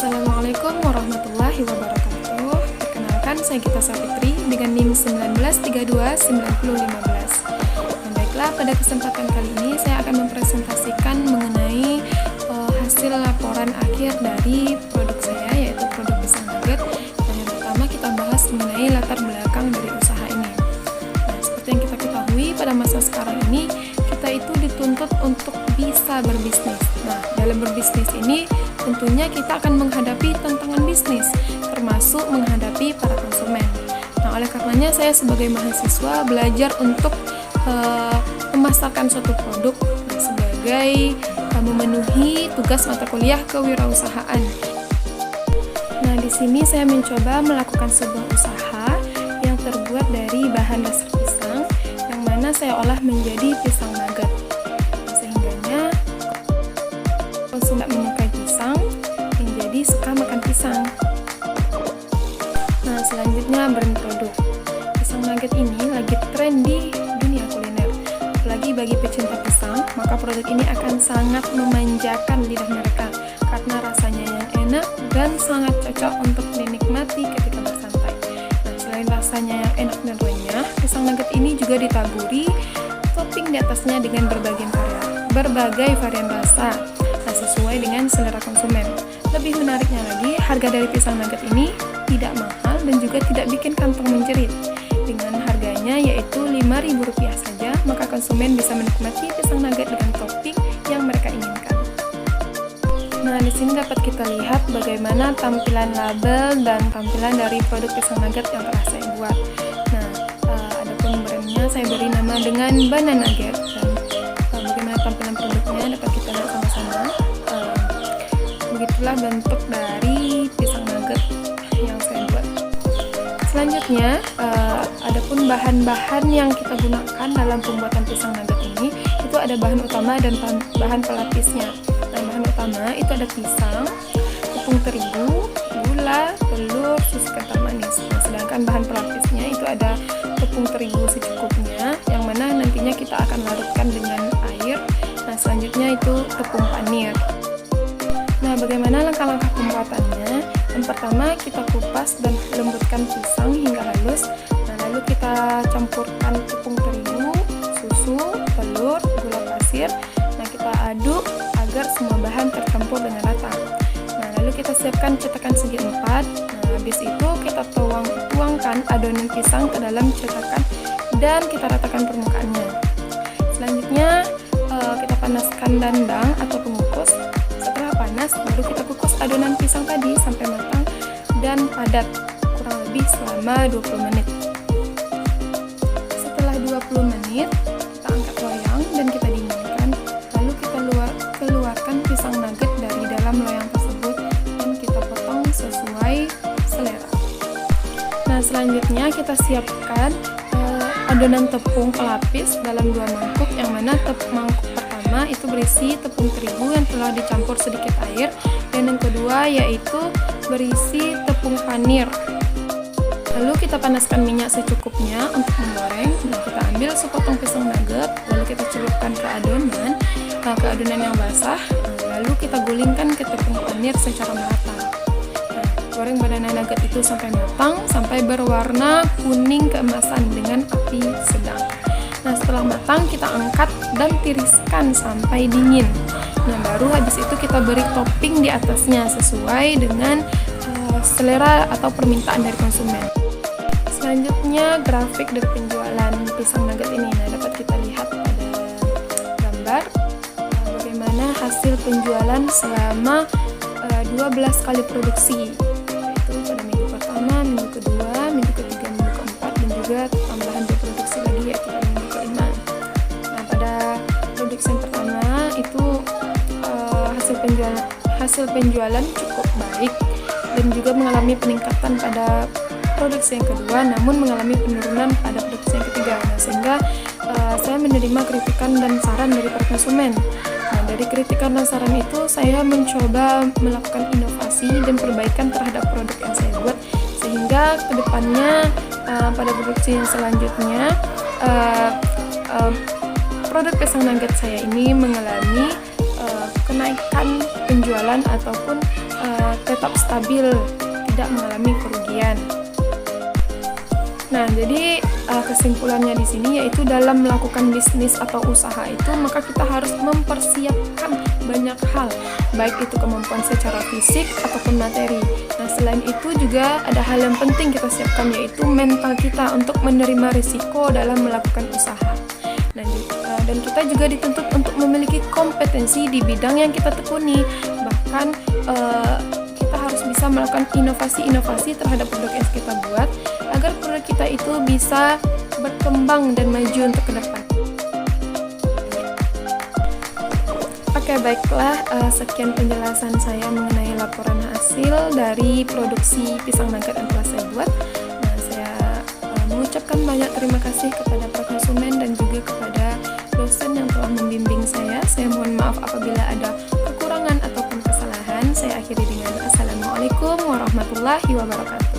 Assalamualaikum warahmatullahi wabarakatuh. Perkenalkan, saya Gita Sapitri dengan NIM 19329015. Baiklah, pada kesempatan kali ini saya akan mempresentasikan mengenai hasil laporan akhir dari produk saya, yaitu produk pisang nugget. Dan yang pertama kita bahas mengenai latar belakang dari usaha ini. Nah, seperti yang kita ketahui, pada masa sekarang ini kita itu dituntut untuk bisa berbisnis. Nah, dalam berbisnis ini tentunya kita akan menghadapi tantangan bisnis, termasuk menghadapi para konsumen. Nah, oleh karenanya saya sebagai mahasiswa belajar untuk memasarkan suatu produk sebagai memenuhi tugas mata kuliah kewirausahaan. Nah, di sini saya mencoba melakukan sebuah usaha yang terbuat dari bahan dasar pisang, yang mana saya olah menjadi pisang nugget. Sehingganya konsumen menyukai pisang, yang jadi suka makan pisang. Nah, selanjutnya brand produk. Pisang nugget ini lagi tren di dunia kuliner. Apalagi bagi pecinta pisang, maka produk ini akan sangat memanjakan lidah mereka karena rasanya yang enak dan sangat cocok untuk dinikmati ketika bersantai. Nah, selain rasanya yang enak dan renyah, pisang nugget ini juga ditaburi topping di atasnya dengan berbagai varian rasa. Nah, sesuai dengan selera konsumen. Lebih menariknya lagi, harga dari pisang nugget ini tidak mahal dan juga tidak bikin kantong menjerit. Dengan harganya yaitu Rp5.000 saja, maka konsumen bisa menikmati pisang nugget dengan topping yang mereka inginkan. Nah, di sini dapat kita lihat bagaimana tampilan label dan tampilan dari produk pisang nugget yang telah saya buat. Nah, adapun brandnya saya beri nama dengan Banana Nugget, dan bagaimana tampilan produknya dapat kita lihat sama-sama. Begitulah bentuk dari pisang nugget yang saya buat. Selanjutnya, adapun bahan-bahan yang kita gunakan dalam pembuatan pisang nugget ini, itu ada bahan utama dan bahan pelapisnya. Nah, bahan utama itu ada pisang, tepung terigu, gula, telur, susu kental manis. Nah, sedangkan bahan pelapisnya itu ada tepung terigu secukupnya, yang mana nantinya kita akan larutkan dengan air. Nah, selanjutnya itu tepung panir. Nah, bagaimana langkah-langkah pembuatannya? Yang pertama, kita kupas dan lembutkan pisang hingga halus. Nah, lalu kita campurkan tepung terigu, susu, telur, gula pasir. Nah, kita aduk agar semua bahan tercampur dengan rata. Nah, lalu kita siapkan cetakan segi 4. Nah, habis itu kita tuangkan adonan pisang ke dalam cetakan dan kita ratakan permukaannya. Selanjutnya, kita panaskan dandang atau pengukus. Setelah panas, baru kita kukus adonan pisang tadi sampai matang dan padat, kurang lebih selama 20 menit. Setelah 20 menit, kita angkat loyang dan kita dinginkan. Lalu kita keluarkan pisang nugget dari dalam loyang tersebut dan kita potong sesuai selera. Nah, selanjutnya kita siapkan adonan tepung pelapis dalam 2 mangkuk, yang mana mangkuk pertama itu berisi tepung terigu yang telah dicampur sedikit air, dan yang kedua yaitu berisi tepung panir. Lalu kita panaskan minyak secukupnya untuk menggoreng. Nah, kita ambil sepotong pisang nugget, lalu kita celupkan ke adonan yang basah. Lalu kita gulingkan ke tepung panir secara merata. Nah, goreng banana nugget itu sampai matang, sampai berwarna kuning keemasan dengan api sedang. Nah, setelah matang kita angkat dan tiriskan sampai dingin. Nah, baru habis itu kita beri topping di atasnya sesuai dengan selera atau permintaan dari konsumen. Selanjutnya, grafik dari penjualan pisang nugget ini. Nah, dapat kita lihat pada gambar bagaimana hasil penjualan selama 12 kali produksi, yaitu pada minggu pertama, minggu kedua, minggu ketiga, minggu keempat, dan juga tambahan produksi lagi yaitu pada minggu kelima. Nah, pada produksi yang pertama itu hasil penjualan cukup baik dan juga mengalami peningkatan pada produksi yang kedua, namun mengalami penurunan pada produksi yang ketiga. Nah, sehingga saya menerima kritikan dan saran dari para konsumen. Nah, dari kritikan dan saran itu saya mencoba melakukan inovasi dan perbaikan terhadap produk yang saya buat, sehingga kedepannya pada produksi yang selanjutnya produk pisang nugget saya ini mengalami kenaikan penjualan ataupun tetap stabil, tidak mengalami kerugian. Nah, jadi kesimpulannya di sini yaitu dalam melakukan bisnis atau usaha itu maka kita harus mempersiapkan banyak hal, baik itu kemampuan secara fisik ataupun materi. Nah, selain itu juga ada hal yang penting kita siapkan yaitu mental kita untuk menerima risiko dalam melakukan usaha. Dan kita juga dituntut untuk memiliki kompetensi di bidang yang kita tekuni. Bahkan kita harus bisa melakukan inovasi-inovasi terhadap produk yang kita buat agar produk kita itu bisa berkembang dan maju untuk ke depan. Oke, baiklah, sekian penjelasan saya mengenai laporan hasil dari produksi pisang nugget yang telah saya buat. Nah, saya mengucapkan banyak terima kasih kepada para konsumen dan juga kepada dosen yang telah membimbing saya. Saya mohon maaf apabila ada kekurangan ataupun kesalahan. Saya akhiri dengan Assalamualaikum warahmatullahi wabarakatuh.